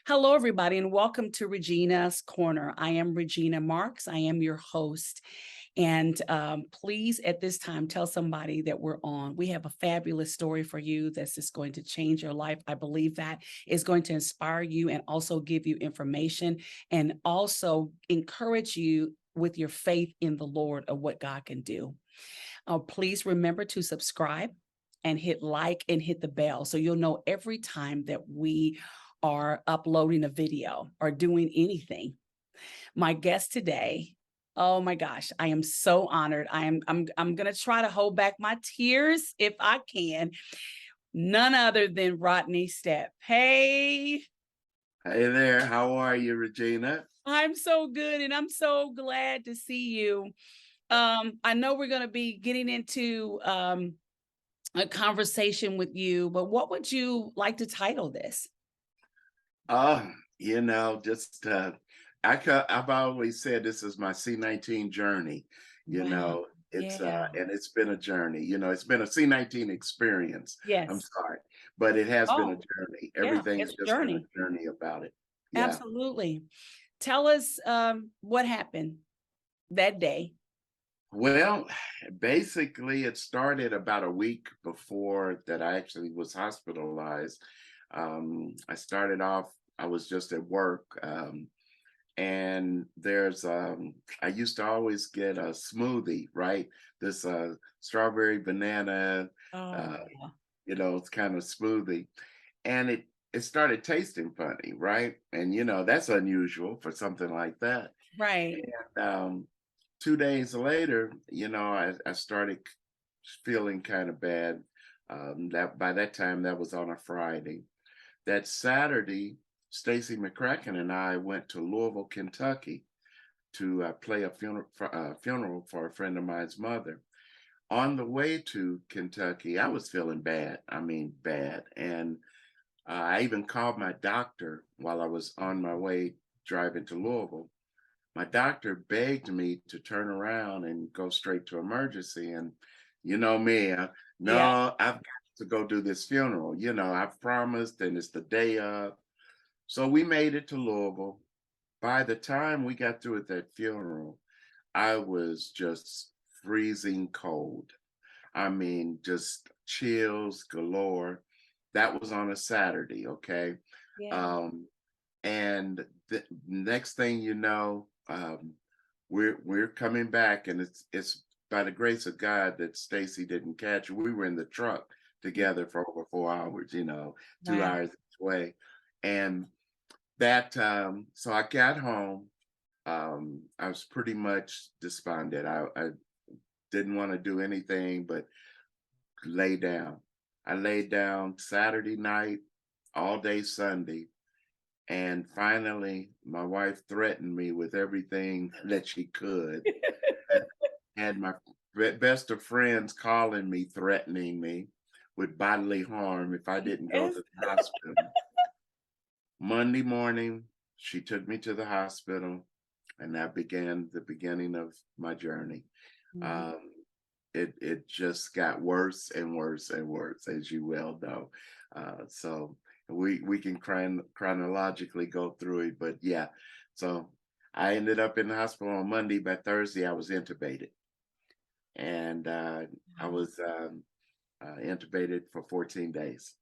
Hello, everybody, and welcome to Regina's Corner. I am Regina Marks. I am your host. And please, at this time, tell somebody that we're on. We have a fabulous story for you that's just going to change your life. I believe that is going to inspire you and also give you information and also encourage you with your faith in the Lord of what God can do. Please remember to subscribe and hit like and hit the bell so you'll know every time that we are uploading a video or doing anything. My guest today, oh my gosh, I am so honored. I'm going to try to hold back my tears if I can. None other than Rodney Stepp. Hey. Hey there, how are you, Regina? I'm so good, and I'm so glad to see you. I know we're going to be getting into a conversation with you, but what would you like to title this? Just I've always said this is my C-19 journey. Wow. It's Yeah. and it's been a journey. It's been a C-19 experience. I'm Yes. sorry, but it has been a Oh, journey. yeah, Everything's it's a just been journey. a journey about it. Yeah. Absolutely. Tell us what happened that day. Well, basically, it started about a week before that I actually was hospitalized. I started off, I was just at work. And I used to always get a smoothie, right? This strawberry banana, Oh, uh, yeah. it's kind of smoothie. And it started tasting funny, right? And that's unusual for something like that. Right. And 2 days later, I started feeling kind of bad. That by that time, that was on a Friday. That Saturday, Stacy McCracken and I went to Louisville, Kentucky to play a funeral for a friend of mine's mother. On the way to Kentucky, I was feeling bad. I mean, bad. And I even called my doctor while I was on my way driving to Louisville. My doctor begged me to turn around and go straight to emergency. And you know me, Yeah. no, I've got to go do this funeral. I've promised, and it's the day of. So we made it to Louisville. By the time we got through at that funeral, I was just freezing cold. I mean, just chills galore. That was on a Saturday, okay? Yeah. Um, and the next thing you know, we're coming back, and it's by the grace of God that Stacy didn't catch. We were in the truck together for over 4 hours, 2 hours Wow. each way, and that so I got home. I was pretty much despondent. I didn't want to do anything but lay down. I laid down Saturday night, all day Sunday. And finally, my wife threatened me with everything that she could. And had my best of friends calling me, threatening me with bodily harm if I didn't go Yes. to the hospital. Monday morning, she took me to the hospital, and that began the beginning of my journey. Mhm. Um, it just got worse and worse and worse, as you well know. So we can chronologically go through it, but yeah. So I ended up in the hospital on Monday. By Thursday, I was intubated, and I Wow. was intubated for 14 days.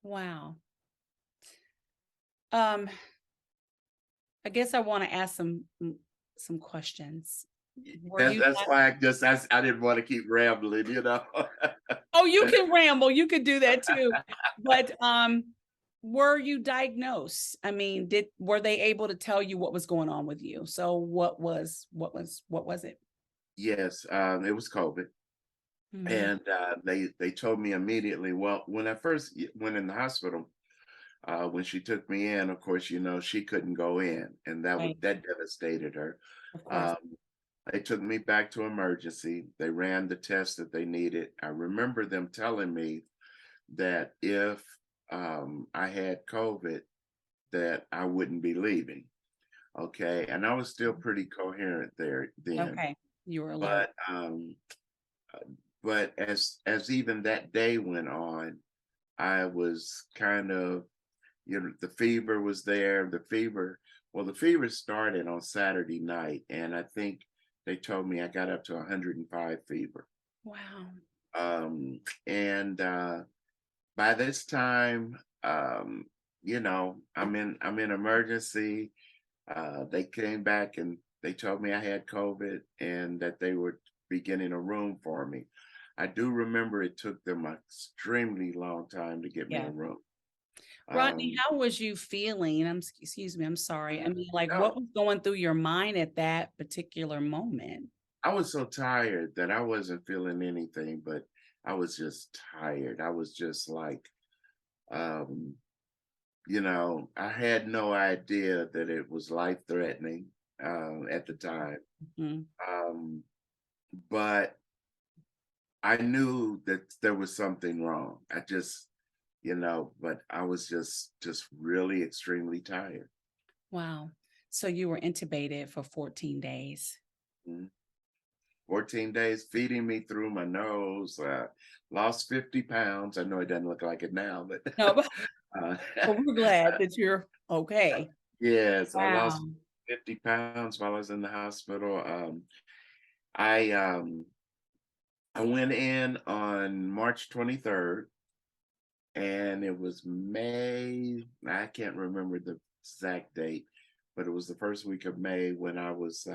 Wow. Um, I guess I want to ask some questions. Were you That's why I didn't want to keep rambling, you know. Oh, you can ramble, you could do that too. But, were you diagnosed? I mean, were they able to tell you what was going on with you? So what was it? Yes, it was COVID. Mhm. And they told me immediately. Well, when I first went in the hospital, when she took me in, of course, she couldn't go in, and Right, that devastated her. of course. Um, they took me back to emergency. They ran the tests that they needed. I remember them telling me that if I had COVID, that I wouldn't be leaving. Okay, and I was still pretty coherent there then, Okay, you were alert. but as even that day went on, I was kind of, the fever was there. The fever started on Saturday night, and I think they told me I got up to 105 fever. Wow. Um, and by this time, I'm in emergency. They came back and they told me I had COVID and that they were beginning a room for me. I do remember it took them an extremely long time to get me a Yeah. room. Rodney, Um, how was you feeling? Excuse me, I'm sorry. I mean, like, no, what was going through your mind at that particular moment? I was so tired that I wasn't feeling anything, but I was just tired. I was just like, um, I had no idea that it was life threatening at the time. Mhm. Um, but I knew that there was something wrong. But I was just really extremely tired. Wow. So you were intubated for 14 days. Mhm. 14 days feeding me through my nose, lost 50 pounds. I know it doesn't look like it now, but No, but uh, but we're glad that you're okay. yes, I Wow. lost 50 pounds while I was in the hospital. I um, I went in on March 23rd, and it was May. I can't remember the exact date, but it was the first week of May when I was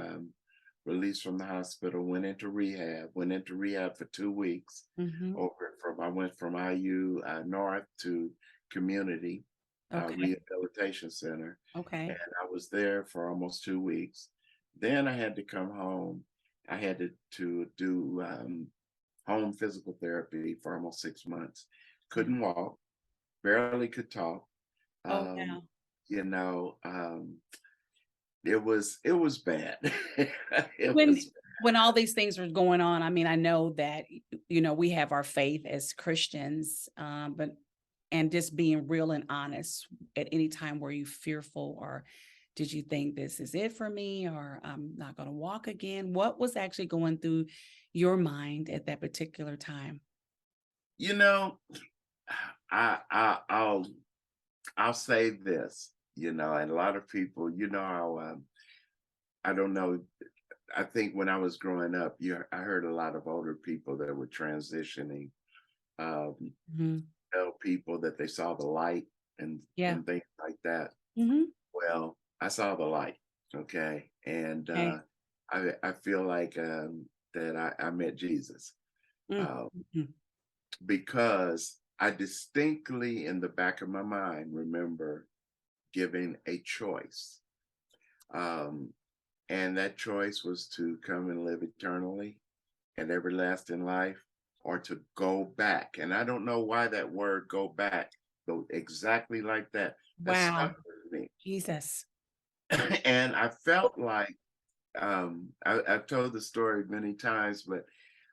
released from the hospital. Went into rehab for 2 weeks. Mhm. I went from IU North to Community Okay, Rehabilitation Center, and okay. I was there for almost 2 weeks. Then I had to come home. I had to do home physical therapy for almost 6 months. Yeah. Couldn't walk, barely could talk. Oh, Um, wow. you know, it was bad. It When was when all these things were going on, I mean, I know that, we have our faith as Christians, but and just being real and honest, at any time were you fearful, or did you think this is it for me, or I'm not going to walk again? What was actually going through your mind at that particular time? you know, I'll say this, and a lot of people, how I don't know. I think when I was growing up, I heard a lot of older people that were transitioning um, Mhm. tell people that they saw the light and Yeah. and things like that. Mhm. Well, I saw the light, okay, and Okay. I feel like that I met Jesus Mm, uh, mhm. because I distinctly, in the back of my mind, remember giving a choice, um, and that choice was to come and live eternally and everlasting life, or to go back. And I don't know why that word "go back" go exactly like that. That Wow. stuck with me, Jesus. and I felt like I've told the story many times, but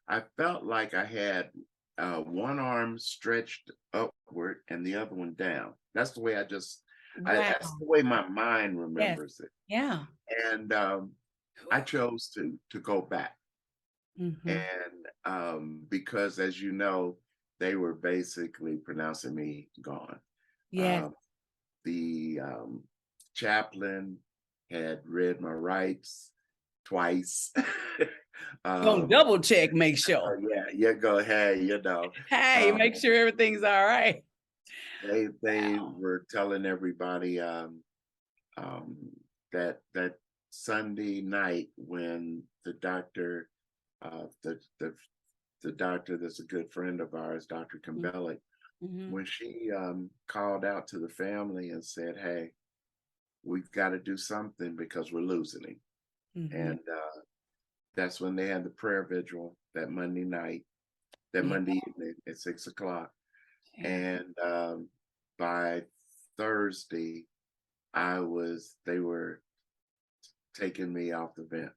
I felt like I had one arm stretched upward and the other one down. That's the way I just That's Wow. the way my mind Yes. remembers it. Yeah. And I chose to go back. Mhm. And because, as you know, they were basically pronouncing me gone. Yes. Um, the chaplain had read my rights twice. Gonna um, double check, make sure. yeah, you go, hey, Hey, um, make sure everything's all right. they Wow. were telling everybody um, that Sunday night when the doctor, uh, the the the doctor that's a good friend of ours, Dr. Mm, Kimbellic, mhm, when she called out to the family and said, "Hey, we've got to do something because we're losing him," mhm. and that's when they had the prayer vigil that Monday night, that Yeah, Monday evening at 6 o'clock, yeah. and by Thursday, they were taking me off the vent.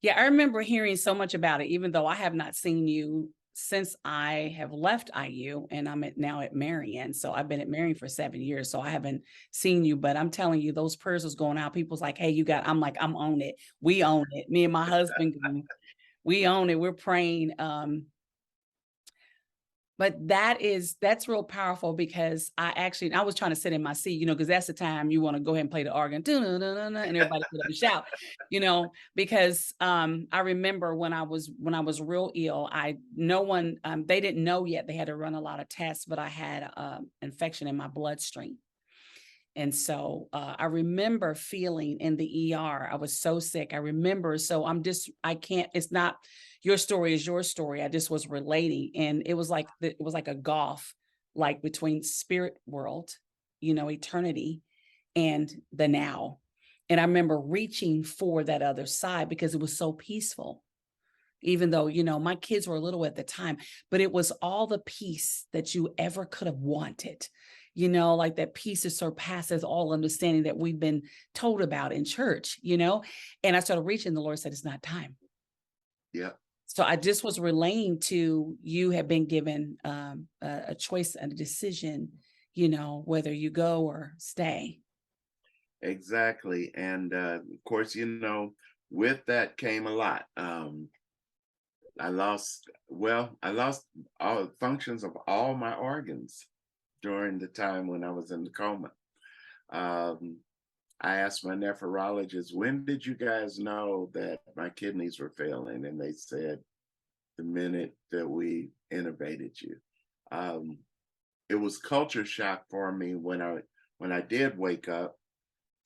Yeah, I remember hearing so much about it, even though I have not seen you since I have left IU and I'm now at Marion. So I've been at Marion for 7 years. So I haven't seen you, but I'm telling you, those prayers was going out. People's like, hey, I'm like, I'm on it. We own it. Me and my husband, we own it. We're praying. But that's real powerful because I was trying to sit in my seat, because that's the time you want to go ahead and play the organ, "Dun-dun-dun-dun-dun," and everybody get up and shout, because I remember when I was real ill, no one they didn't know yet. They had to run a lot of tests, but I had infection in my bloodstream. And so I remember feeling in the ER, I was so sick. I remember, so I can't, it's not, your story is your story. I just was relating. And it was like a gulf, like between spirit world, eternity and the now. And I remember reaching for that other side because it was so peaceful, even though, my kids were little at the time, but it was all the peace that you ever could have wanted, like that peace that surpasses all understanding that we've been told about in church. And I started reaching, the Lord said, it's not time. Yeah, So I just was relaying to you have been given a choice and a decision, whether you go or stay. exactly. And of course, with that came a lot. I lost all functions of all my organs during the time when I was in the coma. Um, I asked my nephrologist, when did you guys know that my kidneys were failing? And they said, the minute that we intubated you. Um, it was culture shock for me when I did wake up.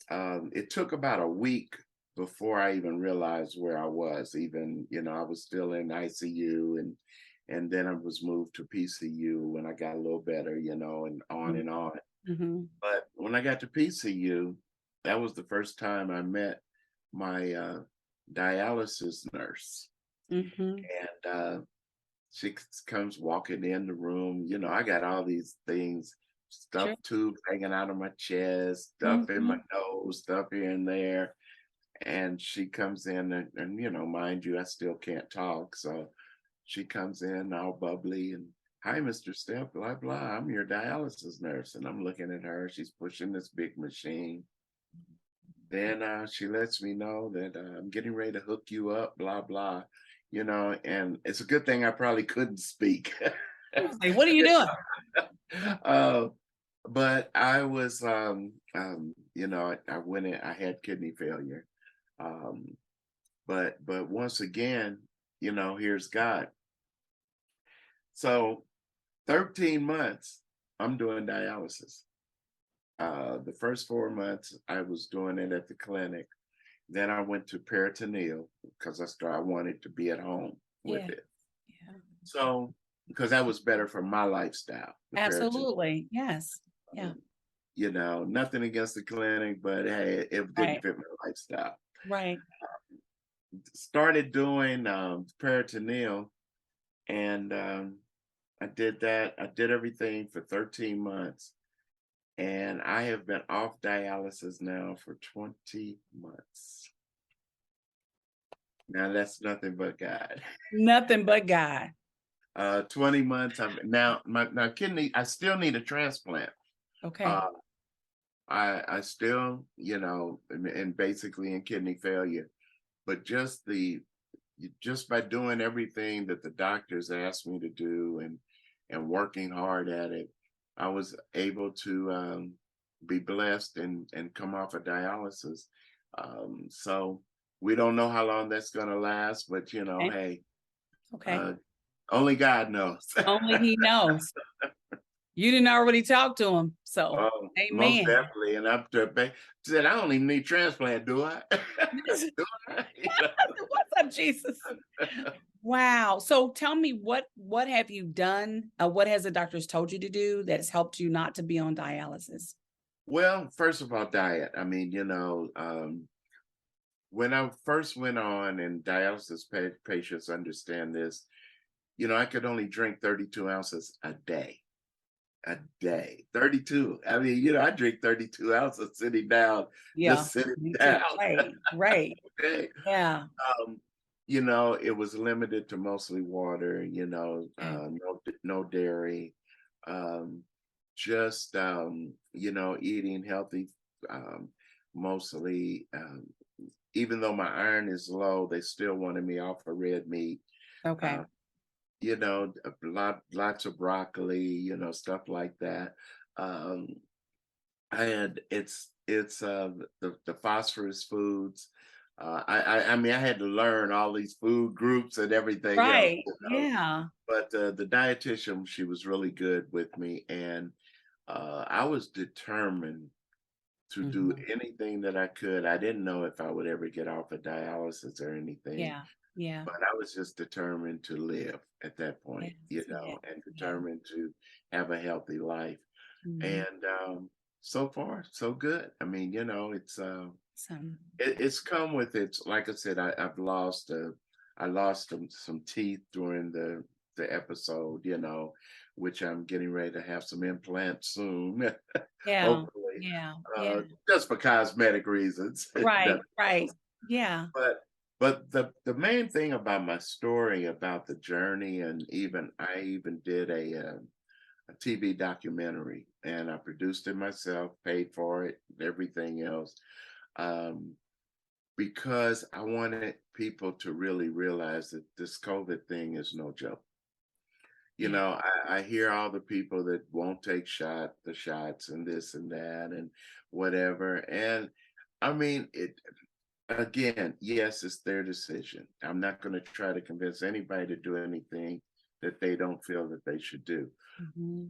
It took about a week before I even realized where I was. Even, I was still in ICU, and then I was moved to PCU when I got a little better, and on Mhm. and on. Mhm. But when I got to PCU, that was the first time I met my dialysis nurse. Mhm. And comes walking in the room. I got all these things, Sure. stuff tubes hanging out of my chest, stuff in my Mhm. nose, stuff here and there. And she comes in, and mind you, I still can't talk. So she comes in all bubbly and, hi, Mr. Stepp, blah, blah. I'm your dialysis nurse. And I'm looking at her. She's pushing this big machine. Then she lets me know that I'm getting ready to hook you up, blah, blah, and it's a good thing I probably couldn't speak. Like, what are you doing? uh, but I was, I went in, I had kidney failure. Um, but once again, here's God. So 13 months, I'm doing dialysis. The first 4 months, I was doing it at the clinic. Then I went to peritoneal because I wanted to be at home with Yeah. it. Yeah. So, because that was better for my lifestyle, the peritoneal. Absolutely. Yes. Yeah. Um, nothing against the clinic, but hey, it didn't Right. fit my lifestyle. Right. Started doing peritoneal, and I did that. I did everything for 13 months, and I have been off dialysis now for 20 months. Now that's nothing but God. Nothing but God. 20 months. Now my kidney, I still need a transplant. Okay. Uh, I still, and basically in kidney failure, but just by doing everything that the doctors asked me to do and working hard at it, I was able to be blessed and come off of dialysis. So we don't know how long that's going to last, but Okay. hey, Okay. uh, only God knows. Only he knows. You didn't already talk to him. So, Oh, most amen. definitely. And I'm said, I don't even need transplant, do I? Do I? What's up, Jesus? Wow. So tell me what have you done? What has the doctors told you to do that has helped you not to be on dialysis? Well, first of all, diet. I mean, when I first went on, and dialysis patients understand this, I could only drink 32 ounces a day. A day. 32. I mean, I drink 32 ounces sitting down, Yeah, just sitting me too. down. Right, right. Okay. Yeah. Um, it was limited to mostly water, Okay. no dairy, um, just eating healthy, um, mostly. Even though my iron is low, they still wanted me off of red meat. Okay. Uh, lots of broccoli, stuff like that. Um, and it's the phosphorus foods. I mean, I had to learn all these food groups and everything else, Right. Yeah. but the dietitian, she was really good with me, and I was determined to do Mhm. anything that I could. I didn't know if I would ever get off of dialysis or anything, Yeah. Yeah. but I was just determined to live at that point, Yes. Yes. and Yeah. determined to have a healthy life. Mhm. And so far, so good. I mean, Some. it's come with its. Like I said, I lost some teeth during the episode, which I'm getting ready to have some implants soon, Yeah. hopefully, Yeah. Yeah. just for cosmetic reasons. Right. Nothing Right. else. Yeah. But the main thing about my story, about the journey, and even I even did a TV documentary, and I produced it myself, paid for it, everything else, um, because I wanted people to really realize that this COVID thing is no joke. Yeah. I hear all the people that won't take the shots and this and that and whatever. And I mean, again, yes, it's their decision. I'm not going to try to convince anybody to do anything that they don't feel that they should do. Mhm.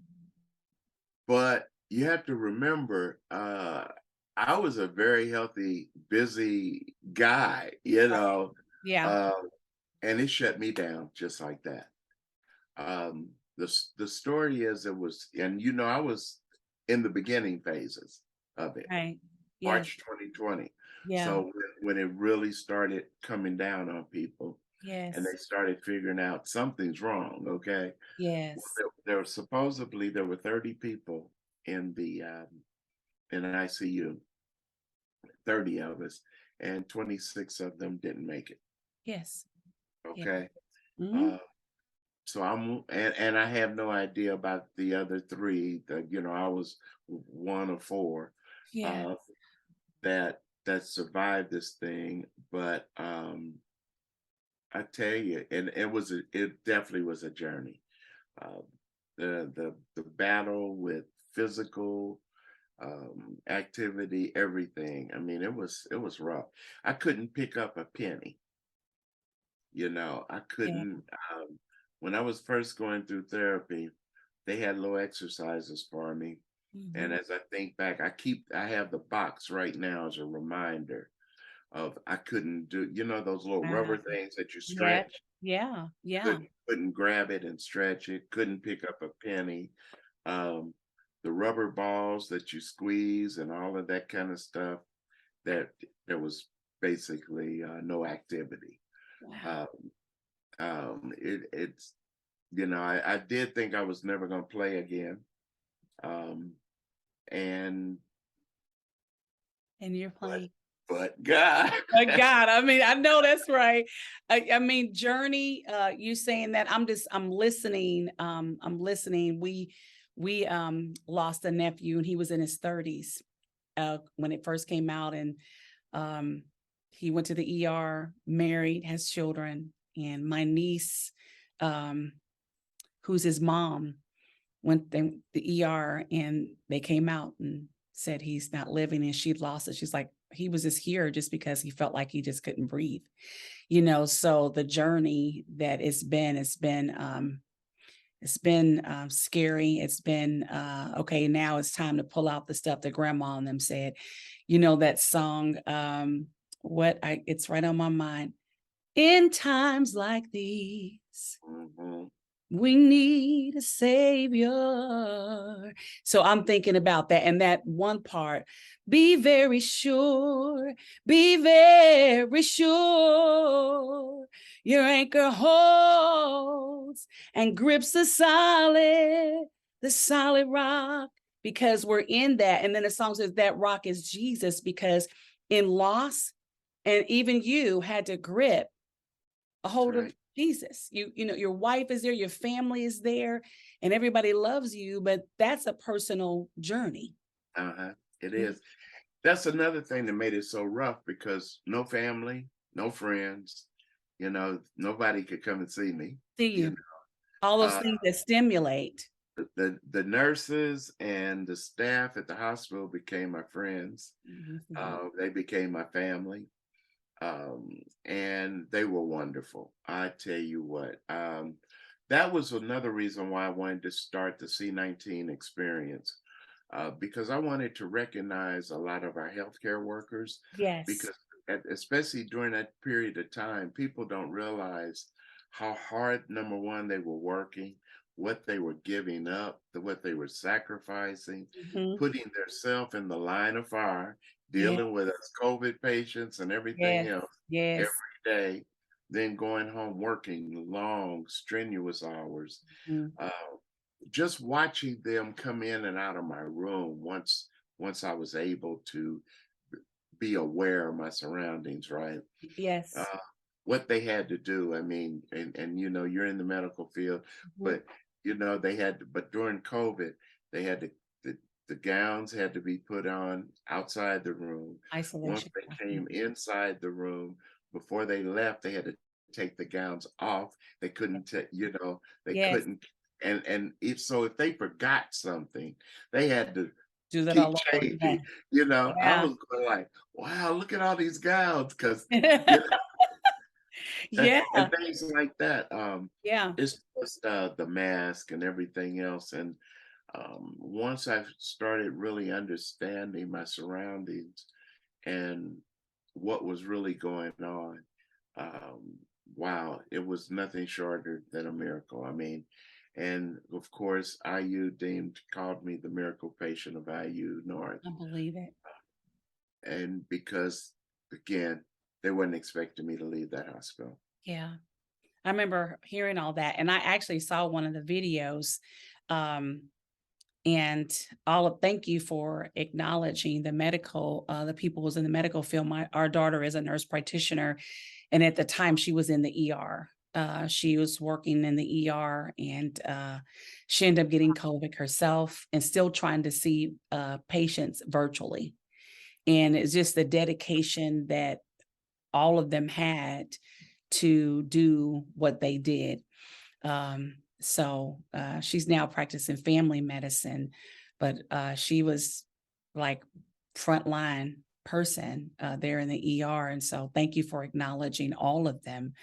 But you have to remember, I was a very healthy, busy guy, Yeah. um, and it shut me down just like that. The story is, I was in the beginning phases of it, Right. Yes. March 2020. Yeah. So when it really started coming down on people, and Yes. they started figuring out something's wrong, okay? Well, Yes. there were 30 people in the in an ICU, 30 of us, and 26 of them didn't make it. Yes. Yeah. Okay. Mhm. Uh, so and I have no idea about the other three. That I was one of four Yeah. uh, that survived this thing. But I tell you, and it definitely was a journey. Uh, the battle with physical activity, everything. I mean, it was rough. I couldn't pick up a penny. I Yeah. couldn't. When I was first going through therapy, they had little exercises for me. And Mhm. as I think back, I have the box right now as a reminder of I couldn't do, those little rubber Wow. things that you Yeah. stretch. Yeah. Yeah. Couldn't grab it and stretch it. Couldn't pick up a penny. Um, the rubber balls that you squeeze and all of that kind of stuff. That there was basically no activity. Wow. Um, it's I did think I was never going to play again, um, and And you're but playing. but God, My God, I mean, I know that's right. I mean, journey, you saying that, I'm listening. I'm listening. We lost a nephew and he was in his 30s. when it first came out, and he went to the ER, married, has children, and my niece, um, who's his mom, went to the ER, and they came out and said he's not living, and she lost it. She's like, he was just here just because he felt like he just couldn't breathe, so the journey that it's been scary. It's been okay. Now it's time to pull out the stuff that grandma and them said. That song. It's right on my mind. In times like these, Mhm. we need a savior. So I'm thinking about that. And that one part, be very sure your anchor holds and grips the solid rock, because we're in that. And then the song says that rock is Jesus, because in loss, and even you had to grip a That's hold of right. Jesus. Your wife is there, your family is there, and everybody loves you, but that's a personal journey. Uh-huh. It Mm. is. That's another thing that made it so rough because no family, no friends, nobody could come and see me. See You you. know, All those uh, things that stimulate. the nurses and the staff at the hospital became my friends. Mhm. They became my family, and they were wonderful. I tell you what, that was another reason why I wanted to start the C-19 experience, because I wanted to recognize a lot of our healthcare workers, Yes. because especially during that period of time, people don't realize how hard, number one, they were working, what they were giving up, what they were sacrificing, Mhm. putting themselves in the line of fire, Yeah. dealing with us COVID patients and everything Yes. else every Yes. day, then going home working long, strenuous hours. Mhm. Uh, just watching them come in and out of my room once I was able to be aware of my surroundings, right? Yes. Uh, what they had to do. I mean, and you're in the medical field, Mhm. but but during COVID, they had to the, the gowns had to be put on outside the room. Once Isolation. they came inside the room, before they left, they had to take the gowns off. They couldn't they Yes. couldn't, and if they forgot something, they had to Do that keep all over changing. again. I Yeah. was going like, wow, look at all these gowns, because you Yeah. and things like that. Yeah. It's just the mask and everything else. And once I started really understanding my surroundings and what was really going on, um, wow, it was nothing shorter than a miracle. I mean, and of course, IU called me the miracle patient of IU North. I believe it. And because, again, they weren't expecting me to leave that hospital. Yeah. I remember hearing all that, and I actually saw one of the videos, um, and thank you for acknowledging the people who was in the medical field. Our daughter is a nurse practitioner, and at the time she was in the ER. She was working in the ER, and she ended up getting COVID herself, and still trying to see patients virtually. And it's just the dedication that all of them had to do what they did. So she's now practicing family medicine, but she was like frontline person there in the ER. And so thank you for acknowledging all of them.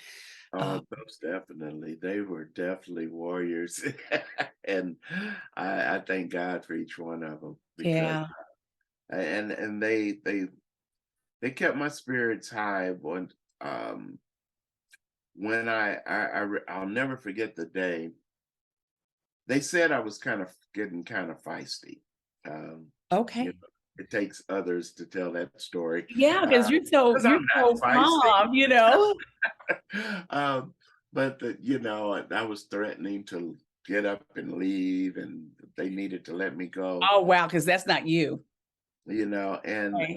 Uh, Oh, most definitely. They were definitely warriors. And I thank God for each one of them, because yeah. and they kept my spirits high when I'll never forget the day they said I was getting kind of feisty. Um, you Okay. know, it takes others to tell that story, Yeah, because because you're I'm so not feisty. calm. um, but I was threatening to get up and leave, and they needed to let me go. Oh wow, because that's not you. And Right.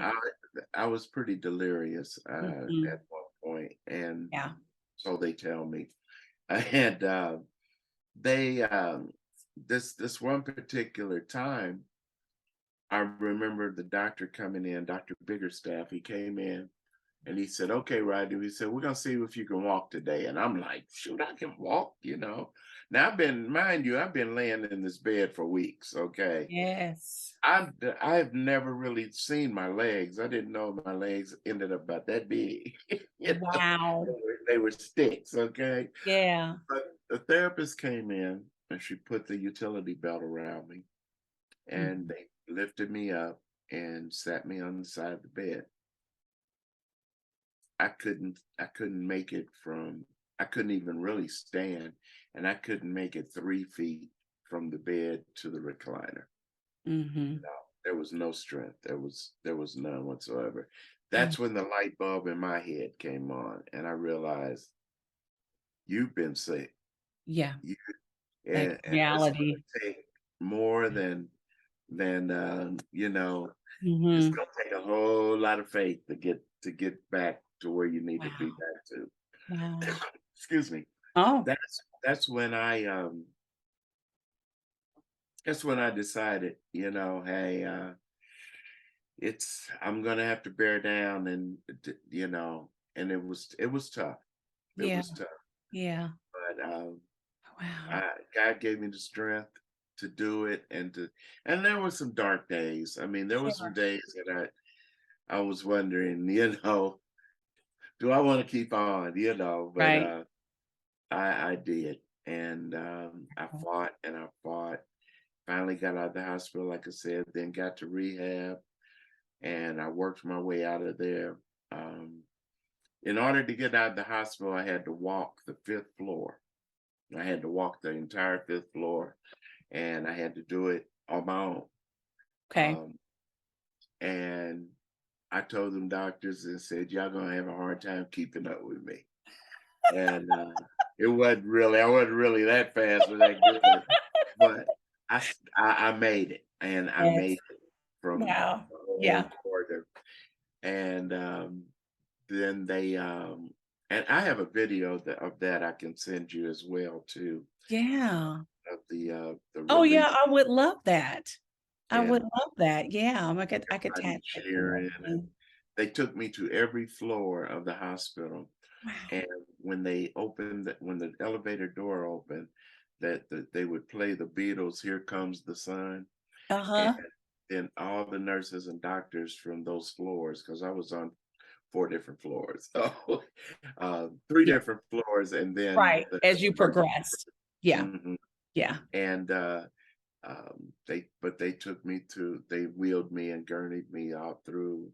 I was pretty delirious Mhm. at one point, and Yeah. so they tell me. And they this one particular time, I remember the doctor coming in, Dr. Biggerstaff. He came in and he said, "Okay, Rodney," he said, "we're gonna see if you can walk today." And I'm like, "Shoot, I can walk, you know." Now mind you, I've been laying in this bed for weeks. Okay, Yes. I've never really seen my legs. I didn't know my legs ended up about that big. You know, Wow. they were sticks. Okay, Yeah. but the therapist came in and she put the utility belt around me and Mhm. they lifted me up and sat me on the side of the bed. I couldn't make it from I couldn't even really stand, and I couldn't make it 3 feet from the bed to the recliner. Mhm. No, there was no strength. There was none whatsoever. Mm. That's when the light bulb in my head came on, and I realized you've been sick. Yeah. You Like and it's reality. gonna take more than it's Mhm. gonna take a whole lot of faith to get back to where you need to be Wow. back to. Wow. Excuse me. Oh, That's when I decided, hey, it's I'm gonna have to bear down and it was tough. It yeah. was tough. Yeah. But Wow. God gave me the strength to do it and there were some dark days. I mean, there were some Sure. days that I was wondering, do I want to keep on, but Right. I did. And I fought and I fought. Finally got out of the hospital, like I said, then got to rehab and I worked my way out of there. Um, in order to get out of the hospital, I had to walk the fifth floor. I had to walk the entire fifth floor and I had to do it on my own. Okay. Um, and I told them doctors and said, y'all gonna have a hard time keeping up with me. And I wasn't really that fast or that good, but I made it and I made Yes. it from Wow. the whole Yeah. corridor. And then and I have a video of that I can send you as well too Yeah. of the Oh, yeah, release. I would love that. I Yeah, would love that. Yeah, I could everybody tap that cheering and in. they took me to every floor of the hospital. Wow. And when the elevator door opened, they would play the Beatles' "Here Comes the Sun," and Uh-huh. then all the nurses and doctors from those floors, because I was on 4 different floors, so 3 Yeah. different floors, and then Right. the As you emergency. progressed. Yeah. Mhm. Yeah. And they wheeled me and gurneyed me all through.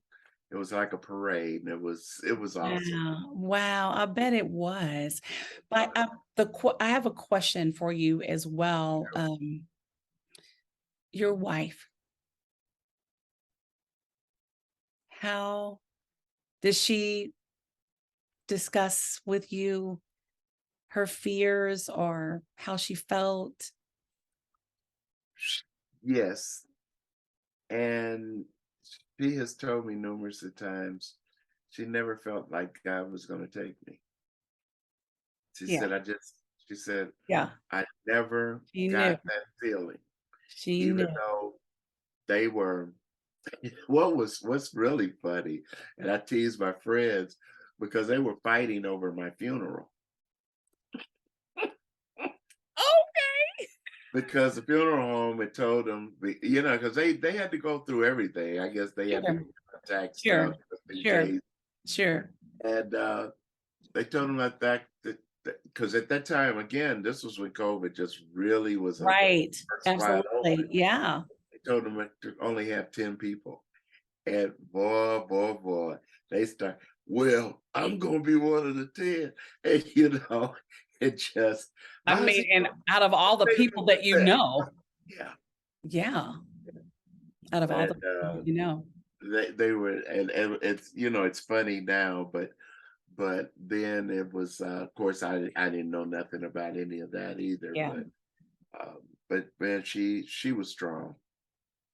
It was like a parade, and it was awesome. Wow. Wow. I bet it was. But Uh, I have a question for you as well. Your wife, how does she discuss with you her fears or how she felt? Yes, and she has told me numerous of times she never felt like God was going to take me. She Yeah. said, she said, Yeah. I never She knew. got that feeling, She even knew. though they were, what's really funny, and I tease my friends because they were fighting over my funeral. Okay. Because the funeral home had told them, because they had to go through everything. I guess they had to Sure. go contact Sure. stuff just in Sure. case. Sure. And they told him that because at that time, again, this was when COVID just really was a Right. first wide open. Absolutely. Yeah. They told them to only have 10 people. And boy, boy, boy, they start, well, I'm going to be one of the 10. And, it just, I how's mean, he and going out of all the to people that you do that? know, Yeah. yeah, out of all But the people you know. they were, and it's funny now, but then it was, of course, I didn't know nothing about any of that either. Yeah. But man, she was strong.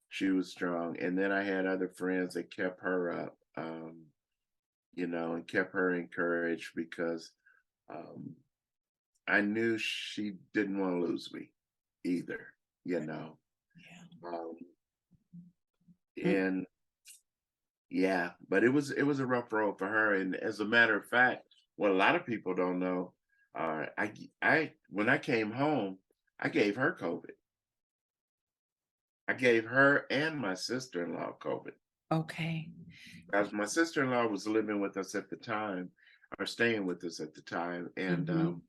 She was strong, and then I had other friends that kept her up, and kept her encouraged because um, I knew she didn't want to lose me either. You know, Yeah. um, Mm. And yeah, but it was a rough road for her. And as a matter of fact, what a lot of people don't know, I when I came home, I gave her COVID. I gave her and my sister-in-law COVID. Okay. As my sister-in-law was living with us at the time, or staying with us at the time, and Mhm.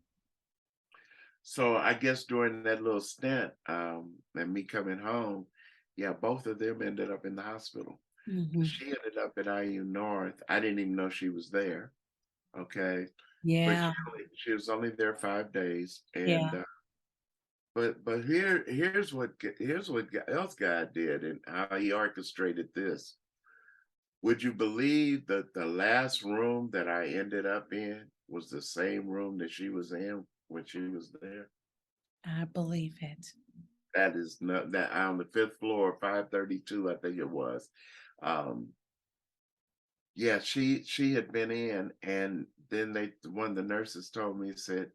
so I guess during that little stint, and me coming home, yeah, both of them ended up in the hospital. Mhm. She ended up at IU North. I didn't even know she was there. Okay, but Yeah. she was only there 5 days, and Yeah. but here's what else God did and how He orchestrated this. Would you believe that the last room that I ended up in was the same room that she was in when she was there? I believe it. That is not that on the fifth floor, 532, I think it was. Um, yeah, she had been in, and then one of the nurses told me, said,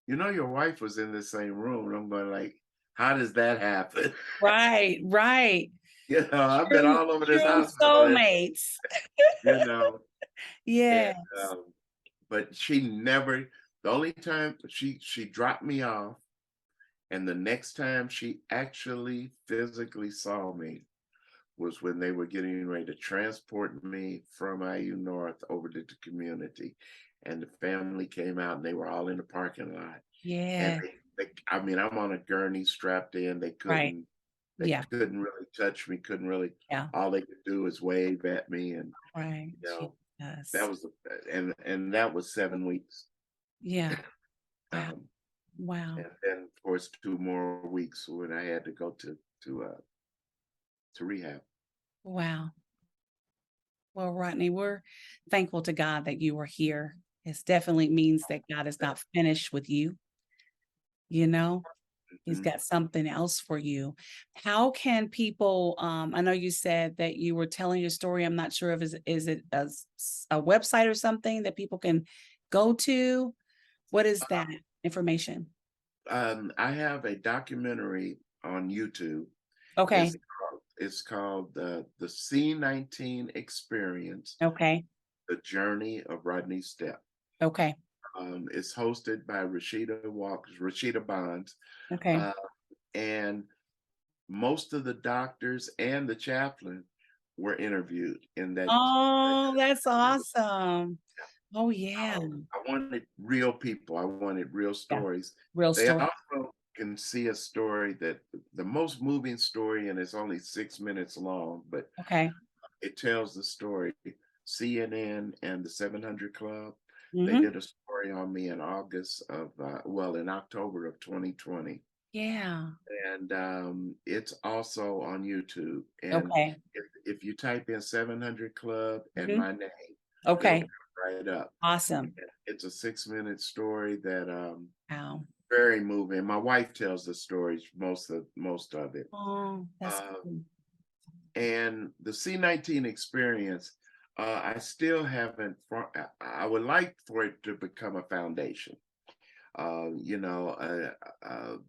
"You know, your wife was in the same room." And I'm going like, "How does that happen?" Right, right. I've been True, all over this true hospital, and soulmates. you know, and Yes. but she never. The only time she dropped me off, and the next time she actually physically saw me was when they were getting ready to transport me from IU North over to the community. And the family came out and they were all in the parking lot. And Yeah. I mean, I'm on a gurney strapped in. Right. They Yeah. couldn't really touch me, couldn't really, Yeah. all they could do is wave at me. And, Right. you know, that Jesus. was, and that was 7 weeks. Yeah. Wow. Um, Wow. and then of course 2 more weeks when I had to go to rehab. Wow. Well, Rodney, we're thankful to God that you are here. It definitely means that God is not finished with you, you know? He's Mhm. got something else for you. How can people, I know you said that you were telling your story. I'm not sure if is it a website or something that people can go to? What is that information? I have a documentary on YouTube. Okay. It's called the C-19 Experience: Okay. The Journey of Rodney Stepp. Okay. It's hosted by Rashida Bonds, Okay. uh, and most of the doctors and the chaplain were interviewed in that Oh, that's documentary. awesome. Oh, yeah. I wanted real people. I wanted real Yeah. stories. Real They story. also can see a story that the most moving story, and it's only 6 minutes long, but Okay. it tells the story. CNN and the 700 Club, they Mhm. did a story on me in in October of 2020. Yeah. And it's also on YouTube. And Okay. if you type in 700 Club and Mhm. my name, it'll Okay. come right up. Awesome. It's a 6 minute story that Wow. very moving. My wife tells the stories most of it. Oh, that's Um, cool. and the C-19 experience, I still haven't. I would like for it to become a foundation.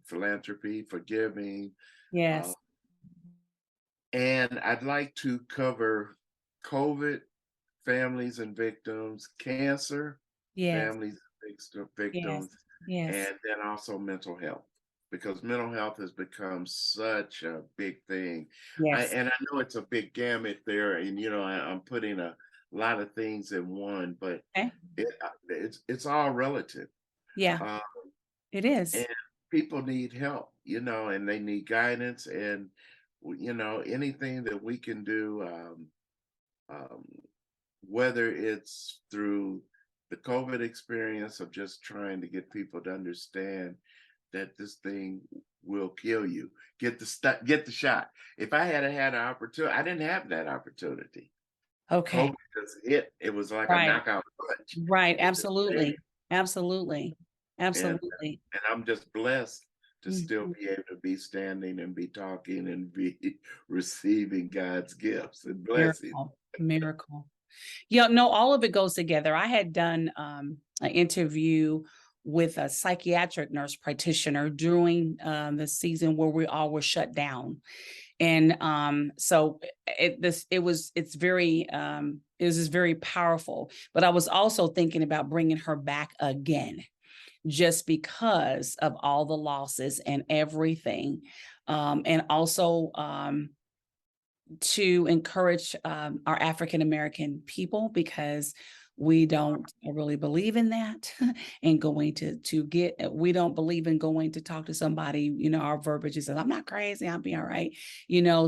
Philanthropy, forgiving, uh, Yes. and I'd like to cover COVID, families and victims, cancer, Yes. families and Yes. victims, Yes. and then also mental health, because mental health has become such a big thing. Yes. I know it's a big gamut there, and I'm putting a lot of things in one, but Okay. it's all relative. Yeah, Uh, it and is. people need help, and they need guidance, and anything that we can do, um, whether it's through the COVID experience of just trying to get people to understand that this thing will kill you. Get the shot. If I had an opportunity, I didn't have that opportunity. Okay. COVID just hit. It was like a Right. knockout punch. Right. It just bam. Absolutely. Absolutely. and Absolutely. and I'm just blessed to still Mhm. be able to be standing and be talking and be receiving God's gifts and blessings. Miracle. Miracle. Yeah, no, all of it goes together. I had done an interview with a psychiatric nurse practitioner during the season where we all were shut down. And so it was just very powerful. But I was also thinking about bringing her back again, just because of all the losses and everything. And also to encourage our African American people, because we don't really believe in that and going to get we don't believe in going to talk to somebody, our verbiage is, I'm not crazy, I'll be all right.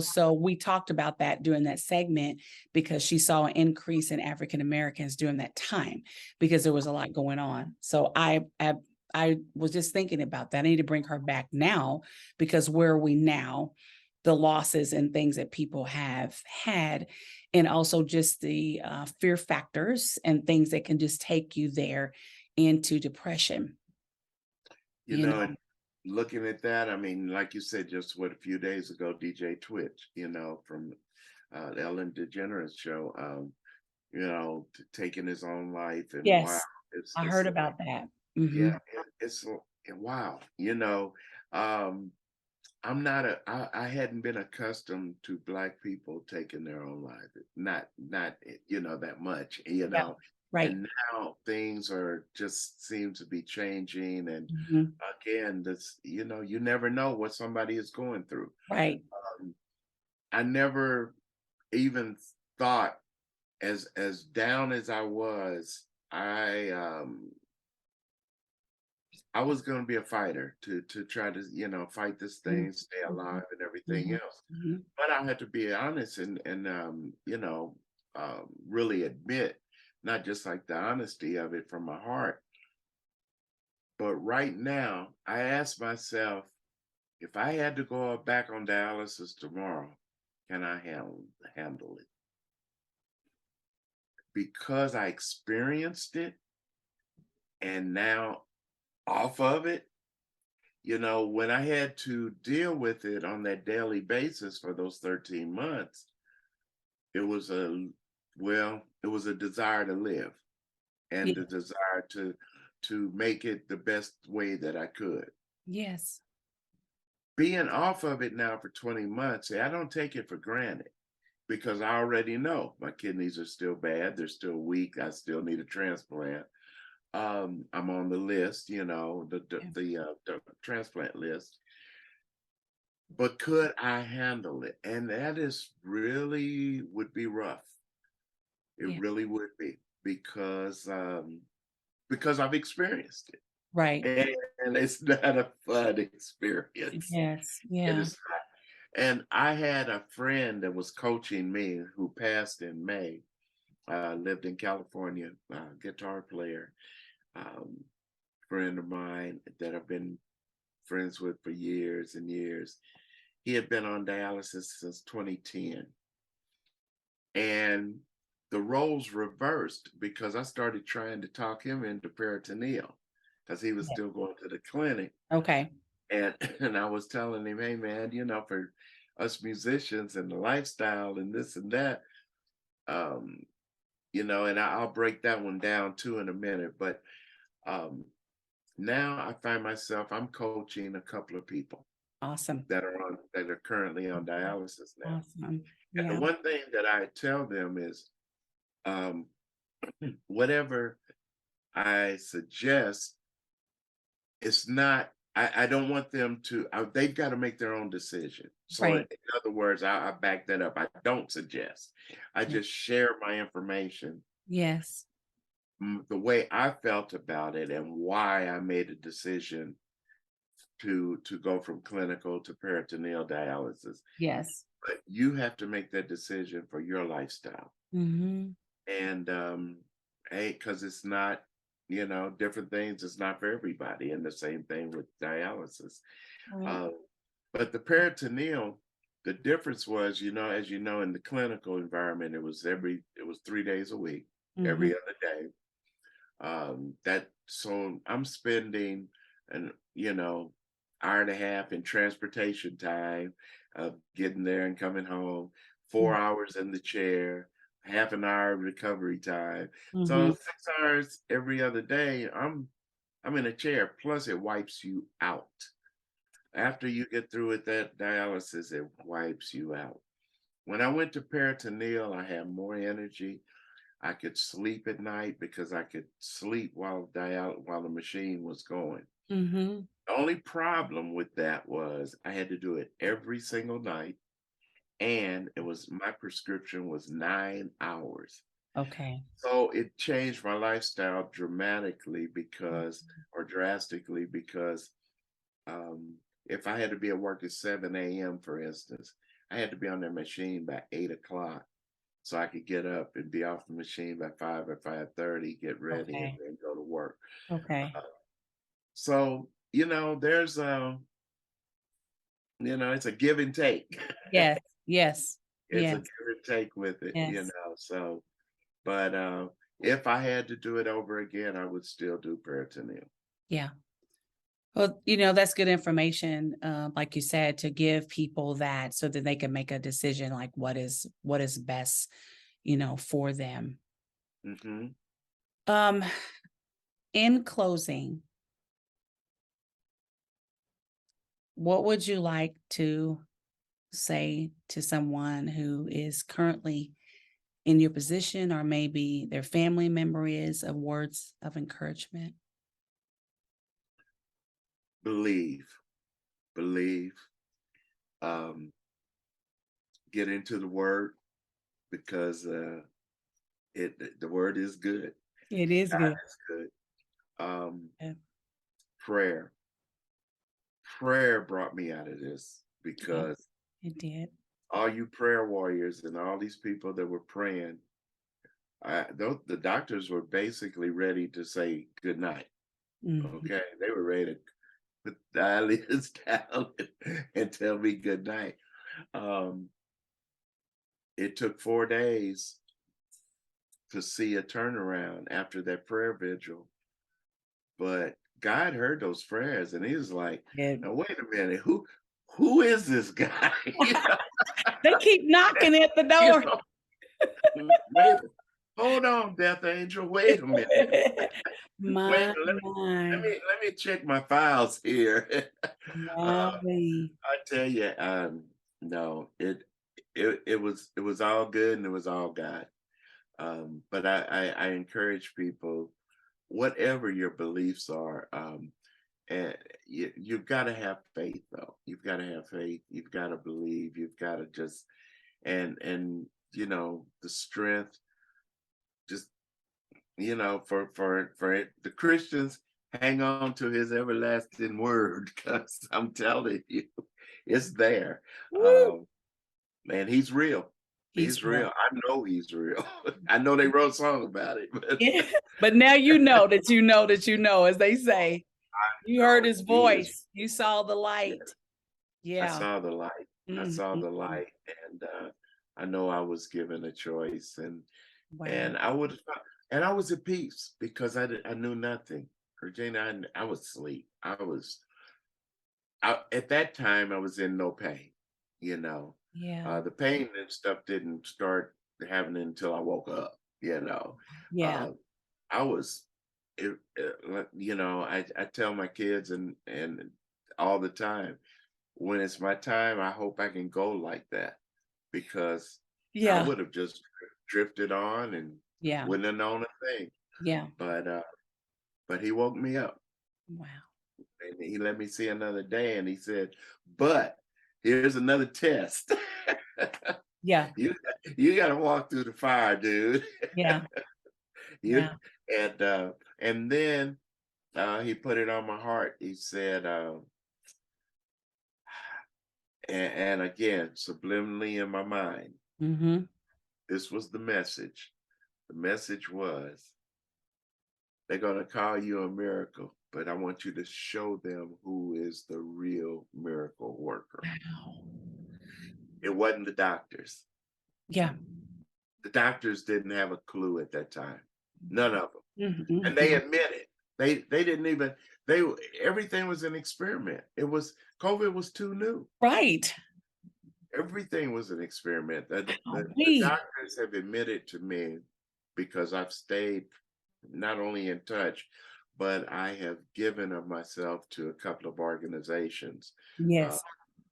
So we talked about that during that segment, because she saw an increase in African Americans during that time, because there was a lot going on. So I was just thinking about that. I need to bring her back now, because where are we now? The losses and things that people have had, and also just the fear factors and things that can just take you there into depression. You You know, know, and looking at that, I mean, like you said, just what a few days ago, DJ Twitch, from the Ellen DeGeneres show, taking his own life, and wow, yes, I it's heard about that. yeah, Hmm. wow, um, I hadn't been accustomed to Black people taking their own life, not that much, Yeah, right. and now things are just seem to be changing, and Hmm. again, this, you never know what somebody is going through. Right. Um, I never even thought, as down as I was, I was going to be a fighter to try to fight this thing, stay alive, and everything Hmm. else. Hmm. But I had to be honest, and really admit, not just like the honesty of it from my heart, but right now I ask myself, if I had to go back on dialysis tomorrow, can I handle it? Because I experienced it, and now off of it, when I had to deal with it on that daily basis for those 13 months, it was it was a desire to live, and the Yeah. desire to make it the best way that I could. Yes. Being off of it now for 20 months, I don't take it for granted, because I already know my kidneys are still bad, they're still weak, I still need a transplant. I'm on the list, Yeah. the transplant list. But could I handle it? And that is really would be rough. It Yeah. really would be, because I've experienced it. Right. And it's not a fun experience. Yes. It Yeah. is not. And I had a friend that was coaching me who passed in May, lived in California, guitar player, um, friend of mine that I've been friends with for years and years. He had been on dialysis since 2010. And the roles reversed, because I started trying to talk him into peritoneal, because he was Yeah. still going to the clinic. Okay. And and I was telling him, hey man, for us musicians and the lifestyle and this and that, um, and I'll break that one down too in a minute. But um now I find myself, I'm coaching a couple of people Awesome. that are currently on dialysis now. Awesome. And Yeah. the one thing that I tell them is, um, whatever I suggest, it's not, I don't want them to, they've got to make their own decision. So, in Right. other words, I back that up. I don't suggest, I Yeah. just share my information, Yes. the way I felt about it, and why I made a decision to go from clinical to peritoneal dialysis. Yes. But you have to make that decision for your lifestyle. Hmm. And hey, because it's not, different things, it's not for everybody, and the same thing with dialysis. Right. uh, but the peritoneal, the difference was, as you know, in the clinical environment, it was 3 days a week, Hmm. every other day. That so I'm spending an hour and a half in transportation time of getting there and coming home, 4 hours in the chair, half an hour of recovery time. So Hmm. 6 hours every other day, I'm in a chair. Plus, it wipes you out. After you get through with that dialysis, it wipes you out. When I went to peritoneal, I had more energy. I could sleep at night because I could sleep while the machine was going. Mm-hmm. The only problem with that was I had to do it every single night, and it was my prescription was 9 hours. Okay. So it changed my lifestyle dramatically because, or drastically, because um, if I had to be at work at 7 a.m., for instance, I had to be on that machine by 8 o'clock so I could get up and be off the machine by 5 or 5:30, get ready, and Okay. then go to work. Okay. Uh, so there's it's a give and take. Yes. Yes. It's a Yes. give and take with it, Yes. So, but if I had to do it over again, I would still do peritoneal. Yeah. Well, that's good information, like you said, to give people that so that they can make a decision like what is best, for them. Hmm. Um, in closing, what would you like to say to someone who is currently in your position or maybe their family member is of words of encouragement? Believe, believe. Um, get into the word because the word is good. It is God good. is good. Um, Yeah, prayer, prayer brought me out of this yeah, because it did. all you prayer warriors and all these people that were praying, the doctors were basically ready to say good night. Mhm. Okay, they were ready to put the eyelids down and tell me good night. Um, it took 4 days to see a turnaround after that prayer vigil, but God heard those prayers, and He was like, Yeah. "Now wait a minute, who is this guy?" They keep knocking at the You door. know, wait, hold on, Death Angel, wait a minute, wait, My, my, let me check my files here. uh, golly. I tell you, no, it was all good and it was all God. But I encourage people, whatever your beliefs are, and you've got to have faith, though. You've got to have faith. You've got to believe. You've got to just and the strength. Just for the Christians, hang on to His everlasting word, because I'm telling you, it's there. Woo! Um, Man, He's real. He's He's real. real. I know He's real. I know they wrote a song about it, but Yeah. But now you know that you know that you know, as they say. You heard no, his He is. voice. You saw the Yeah, light. I Yeah. saw the light. I Mhm, saw the mhm. light, and I know I was given a choice, Wow. and I was at peace because I knew nothing. Regina, I was asleep. At that time I was in no pain. You know, Yeah. the pain and stuff didn't start happening until I woke up. Yeah. Uh, I was, I tell my kids and all the time, when it's my time, I hope I can go like that, because I Yeah. would have just drifted on and Yeah. wouldn't have known a thing. Yeah. But He woke me up Wow. and He let me see another day, and He said, "But here's another test. Yeah. you you got to walk through the fire, dude." Yeah. you Yeah. and then He put it on my heart. He said, and again, subliminally in my mind, Mhm. this was the message. The message was, they're going to call you a miracle, but I want you to show them who is the real miracle worker. Wow. It wasn't the doctors. Yeah. The doctors didn't have a clue at that time. None of them. Mhm, And they mhm. admit it. They didn't even, they everything was an experiment. COVID was too new. Right. Everything was an experiment. The Golly. doctors have admitted to me, because I've stayed not only in touch, but I have given of myself to a couple of organizations, uh, Yes.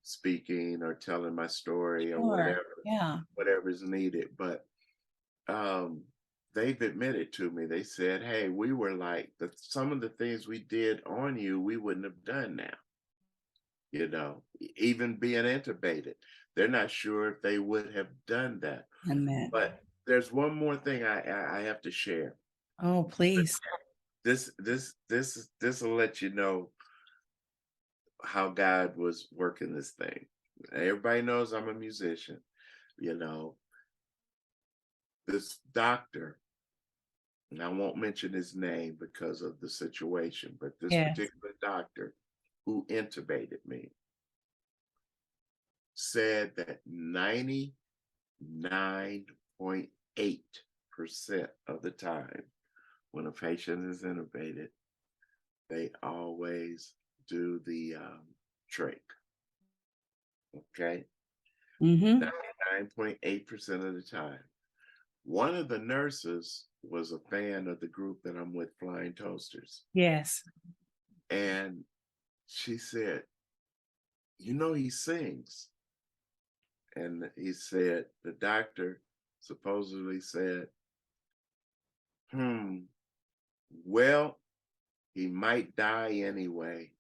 speaking or telling my story or Sure. Yeah. whatever is needed. But um, they've admitted to me. They said, "Hey, we were like some of the things we did on you, we wouldn't have done now. Even being intubated, they're not sure if they would have done that." Amen. But there's one more thing I have to share. Oh, please. This will let you know how God was working this thing. Everybody knows I'm a musician. You know, this doctor, and I won't mention his name because of the situation, but this Yes. particular doctor who intubated me said that 99.8% of the time when a patient is intubated, they always do the trach. Okay. Mm-hmm. 99.8% of the time. One of the nurses was a fan of the group that I'm with, Flying Toasters. Yes. And she said, he sings. And he said, the doctor supposedly said, hmm, well, he might die anyway.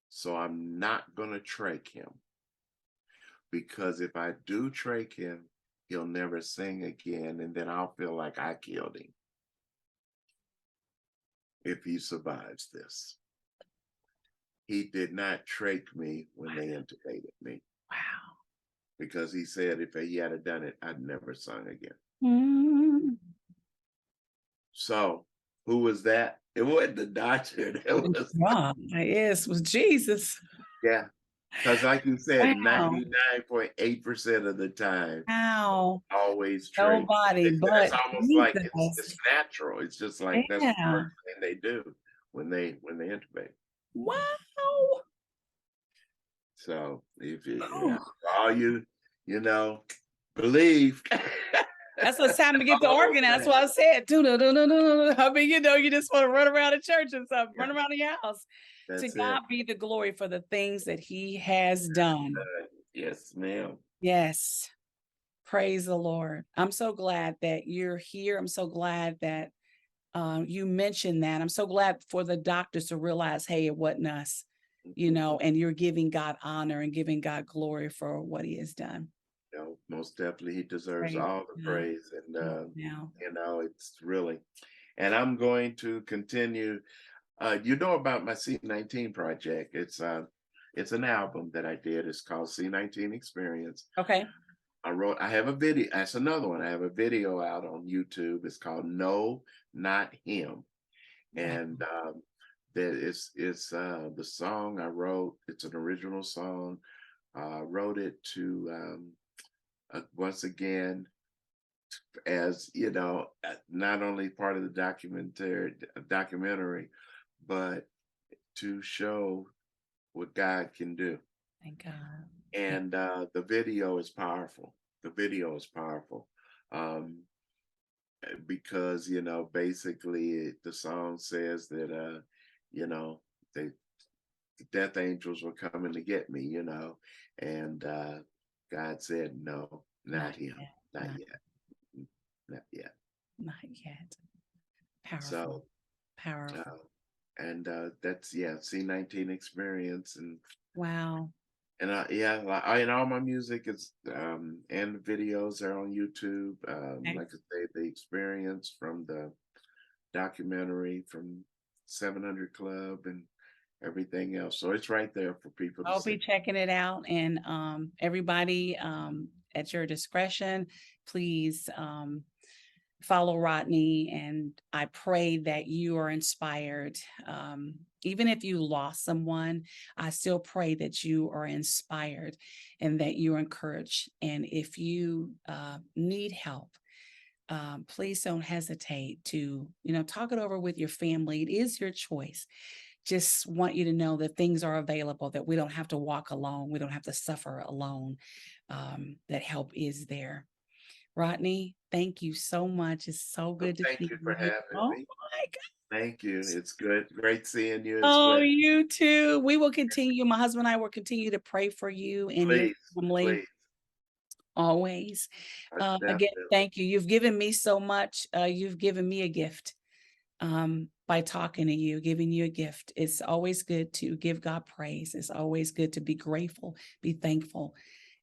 So I'm not going to trach him, because if I do trach him, he'll never sing again. And then I'll feel like I killed him if he survives this. He did not trach me when they intubated me, Wow. because he said if he had done it, I'd never sung again. Mm. So who was that? It wasn't the doctor. That was, God, yes, was Jesus. yeah. Because like you said, Wow. 99.8% of the time, Wow. always trach. Nobody It's but almost like it's Jesus. natural. It's just like that's the Yeah. first thing they do when they intubate. Wow. So if you, Whew. all you know, believe. That's what it's time to get the All organ. That's that. why I said, I mean, you just want to run around the church and stuff, Yeah, run around the house. To that's it. God be the glory for the things that He has done. Yes, ma'am. Yes. Praise the Lord. I'm so glad that you're here. I'm so glad that you mentioned that. I'm so glad for the doctors to realize, hey, it wasn't us, Mhm. and you're giving God honor and giving God glory for what He has done. Most definitely, he deserves Praise all the God. praise, and Now, it's really. And I'm going to continue. You know about my C-19 project? It's an album that I did. It's called C-19 Experience. okay. I have a video. That's another one. I have a video out on YouTube. It's called No, Not Him. Wow. And that it's the song I wrote. It's an original song. I wrote it to once again, as not only part of the documentary, but to show what God can do. Thank God. Yeah. And the video is powerful. The video is powerful. Um, because basically the song says that you know they the death angels were coming to get me, and God said, no, Not not him, yet. not Not, yet, not yet. not yet. Powerful. So Powerful. uh, and that's, yeah, C-19 experience. Wow. And yeah, and all my music is and the videos are on YouTube. Like I say, the experience from the documentary, from 700 Club, and everything else. So it's right there for people to I'll see. be checking it out, and everybody, at your discretion, please follow Rodney, and I pray that you are inspired. Even if you lost someone, I still pray that you are inspired and that you're encouraged. And if you need help, please don't hesitate to, talk it over with your family. It is your choice. Just want you to know that things are available, that we don't have to walk alone. We don't have to suffer alone. That help is there. Rodney, thank you so much. It's so Well, good to thank see you for you. having Oh me. my God. Thank you. It's good. Great seeing you as Oh, well. you too. We will continue. My husband and I will continue to pray for you and your Please, family please. always. Again, Definitely. thank you. You've given me so much. You've given me a gift by talking to you, giving you a gift. It's always good to give God praise. It's always good to be grateful, be thankful,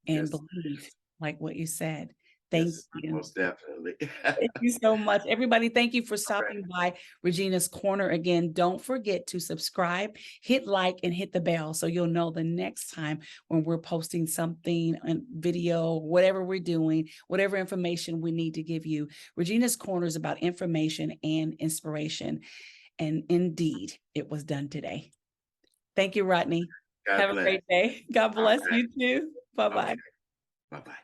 and Yes, believe, like what you said. Thank yes, you. most definitely. Thank you so much. Everybody, thank you for All right. stopping by Regina's Corner. Again, don't forget to subscribe, hit like, and hit the bell so you'll know the next time when we're posting something, a video, whatever we're doing, whatever information we need to give you. Regina's Corner is about information and inspiration. And indeed, it was done today. Thank you, Rodney. God Have a bless. great day. God All bless right. you too. Bye-bye. Okay. Bye-bye.